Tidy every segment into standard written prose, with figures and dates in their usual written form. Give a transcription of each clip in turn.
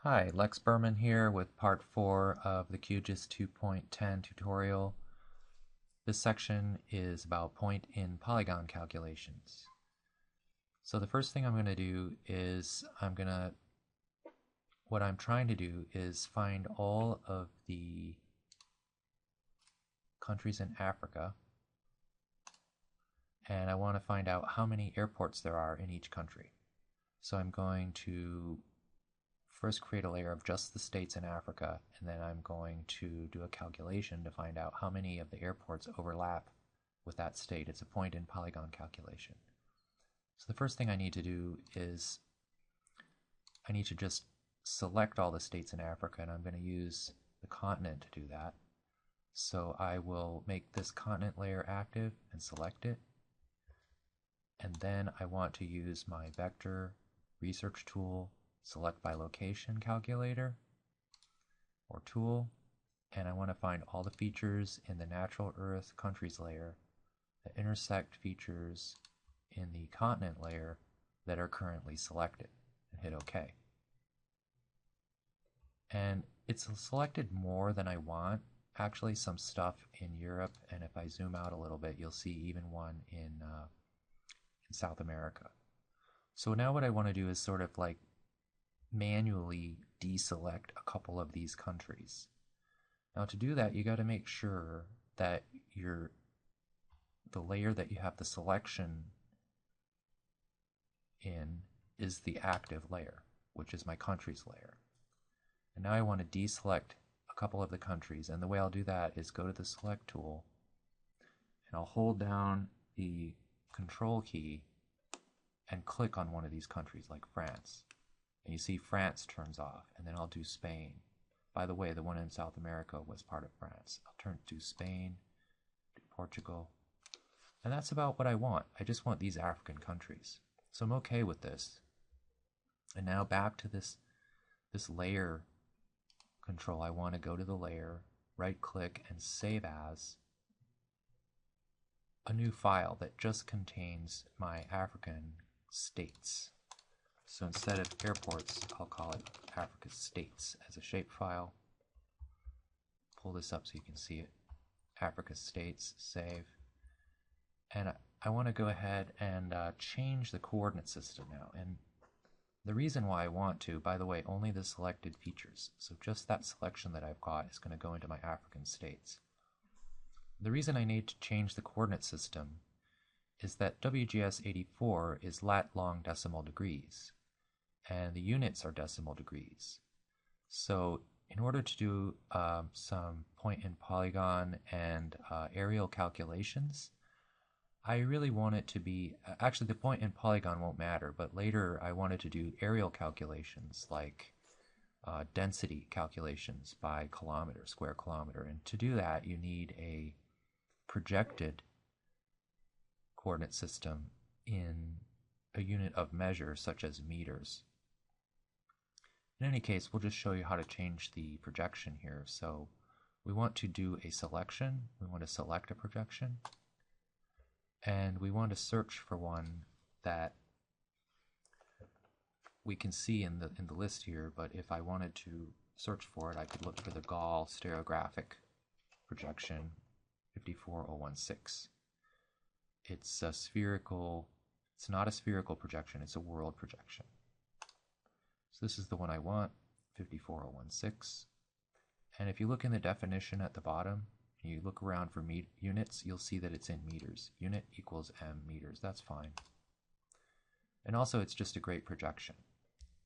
Hi, Lex Berman here with part 4 of the QGIS 2.10 tutorial. This section is about point in polygon calculations. So the first thing I'm going to do is what I'm trying to do is find all of the countries in Africa, and I want to find out how many airports there are in each country. So I'm going to first create a layer of just the states in Africa, and then I'm going to do a calculation to find out how many of the airports overlap with that state. It's a point in polygon calculation. So the first thing I need to do is I need to just select all the states in Africa, and I'm going to use the continent to do that. So I will make this continent layer active and select it, and then I want to use my vector research tool, select by location calculator or tool, and I want to find all the features in the natural earth countries layer that intersect features in the continent layer that are currently selected, and hit OK. And it's selected more than I want. Actually, some stuff in Europe, and if I zoom out a little bit, you'll see even one in South America. So now what I want to do is sort of like manually deselect a couple of these countries. Now to do that, you got to make sure that the layer that you have the selection in is the active layer, which is my countries layer. And now I want to deselect a couple of the countries, and the way I'll do that is go to the select tool, and I'll hold down the control key and click on one of these countries like France. And you see France turns off, and then I'll do Spain. By the way, the one in South America was part of France. I'll turn to Spain, do Portugal, and that's about what I want. I just want these African countries. So I'm okay with this. And now back to this layer control. I want to go to the layer, right click, and save as a new file that just contains my African states. So instead of airports, I'll call it Africa States as a shapefile. Pull this up so you can see it. Africa States, save. And I want to go ahead and change the coordinate system now. And the reason why I want to, by the way, only the selected features. So just that selection that I've got is going to go into my African states. The reason I need to change the coordinate system is that WGS 84 is lat-long decimal degrees, and the units are decimal degrees. So in order to do some point in polygon and aerial calculations, I really want it to be, actually the point in polygon won't matter, but later I wanted to do aerial calculations like density calculations by kilometer, square kilometer. And to do that, you need a projected coordinate system in a unit of measure, such as meters. In any case, we'll just show you how to change the projection here. So we want to do a selection. We want to select a projection. And we want to search for one that we can see in the list here, but if I wanted to search for it, I could look for the Gall stereographic projection 54016. It's a spherical, it's not a spherical projection, it's a world projection. So this is the one I want, 54016. And if you look in the definition at the bottom, and you look around for units, you'll see that it's in meters. Unit equals m meters, that's fine. And also it's just a great projection.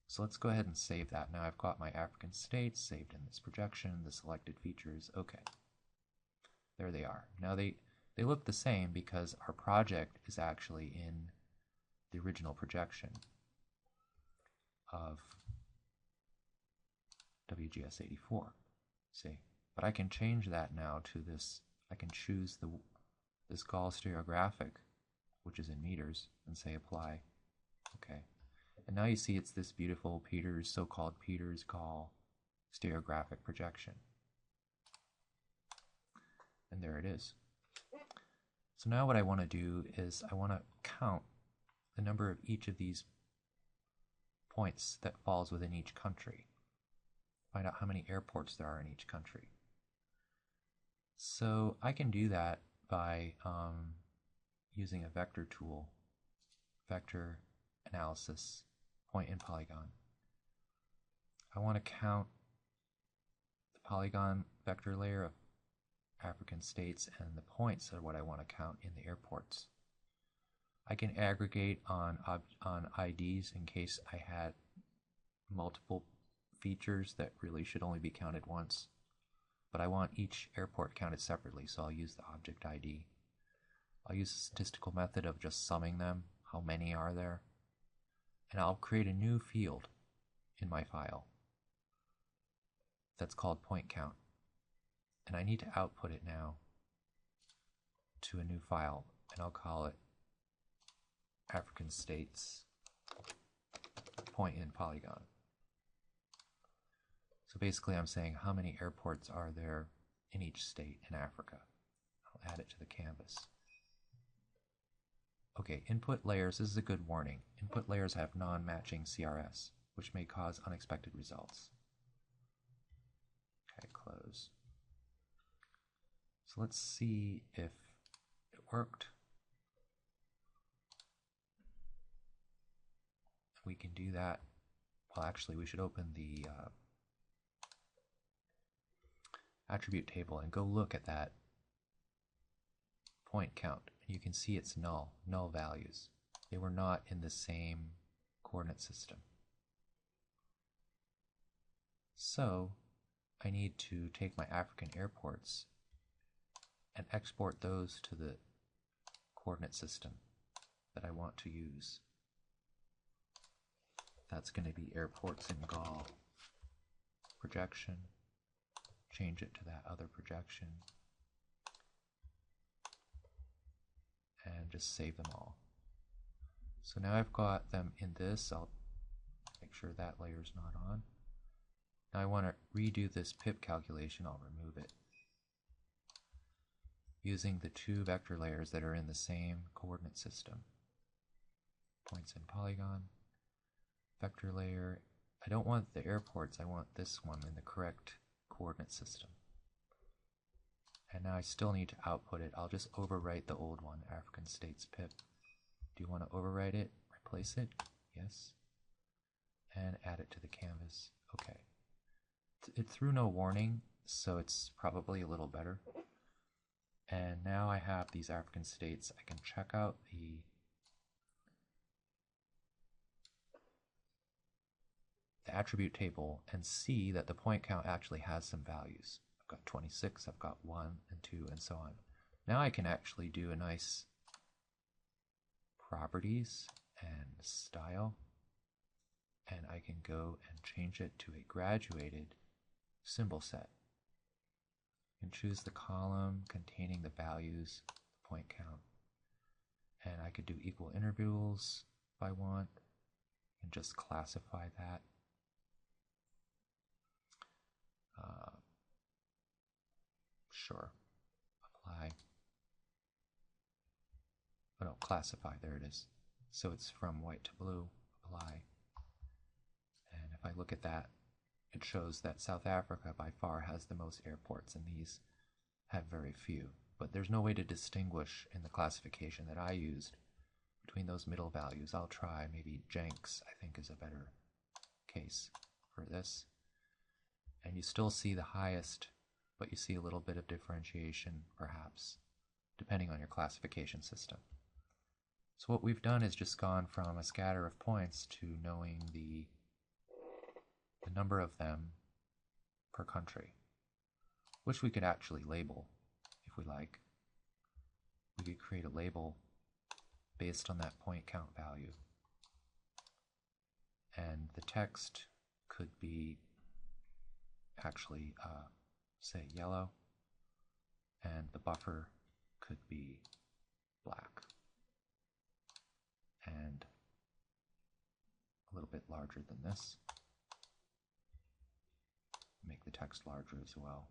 So let's go ahead and save that. Now I've got my African states saved in this projection, the selected features, okay. There they are. Now they look the same because our project is actually in the original projection of WGS 84. See? But I can change that now to this. I can choose this Gall stereographic, which is in meters, and say apply. Okay. And now you see it's this beautiful so-called Peters-Gall stereographic projection. And there it is. So now what I want to do is I want to count the number of each of these points that falls within each country. find out how many airports there are in each country. So I can do that by using a vector tool, vector analysis, point in polygon. I want to count the polygon vector layer of African states, and the points are what I want to count in the airports. I can aggregate on IDs in case I had multiple features that really should only be counted once. But I want each airport counted separately, so I'll use the object ID. I'll use a statistical method of just summing them, how many are there, and I'll create a new field in my file that's called point count. And I need to output it now to a new file, and I'll call it African States point in polygon. So basically I'm saying how many airports are there in each state in Africa. I'll add it to the canvas. Okay, input layers, this is a good warning. Input layers have non-matching CRS, which may cause unexpected results. Okay, close. So let's see if it worked. We can do that. Well, actually, we should open the attribute table and go look at that point count. You can see it's null values. They were not in the same coordinate system. So I need to take my African airports and export those to the coordinate system that I want to use. That's going to be airports in Gaul. Projection. Change it to that other projection. And just save them all. So now I've got them in this. I'll make sure that layer's not on. Now I want to redo this pip calculation. I'll remove it. Using the two vector layers that are in the same coordinate system. Points in polygon. Vector layer. I don't want the airports, I want this one in the correct coordinate system. And now I still need to output it. I'll just overwrite the old one, African States pip. Do you want to overwrite it? Replace it? Yes. And add it to the canvas. Okay. It threw no warning, so it's probably a little better. And now I have these African states. I can check out the attribute table and see that the point count actually has some values. I've got 26, I've got 1 and 2 and so on. Now I can actually do a nice properties and style, and I can go and change it to a graduated symbol set. And choose the column containing the values, the point count, and I could do equal intervals if I want and just classify that. Sure, apply. Oh no, classify, there it is. So it's from white to blue, apply. And if I look at that, it shows that South Africa by far has the most airports, and these have very few. But there's no way to distinguish in the classification that I used between those middle values. I'll try maybe Jenks, I think is a better case for this. And you still see the highest, but you see a little bit of differentiation perhaps, depending on your classification system. So what we've done is just gone from a scatter of points to knowing the number of them per country, which we could actually label if we like. We could create a label based on that point count value. And the text could be actually, say, yellow, and the buffer could be black. And a little bit larger than this. Make the text larger as well.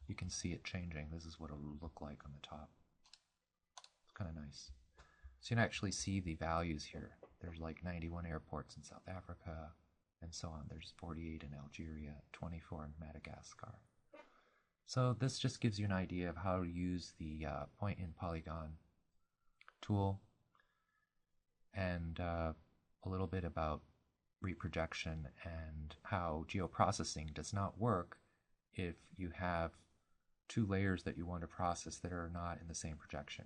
You can see it changing. This is what it'll look like on the top. It's kind of nice. So you can actually see the values here. There's like 91 airports in South Africa. and so on. There's 48 in Algeria, 24 in Madagascar. So this just gives you an idea of how to use the point in polygon tool, and a little bit about reprojection and how geoprocessing does not work if you have two layers that you want to process that are not in the same projection.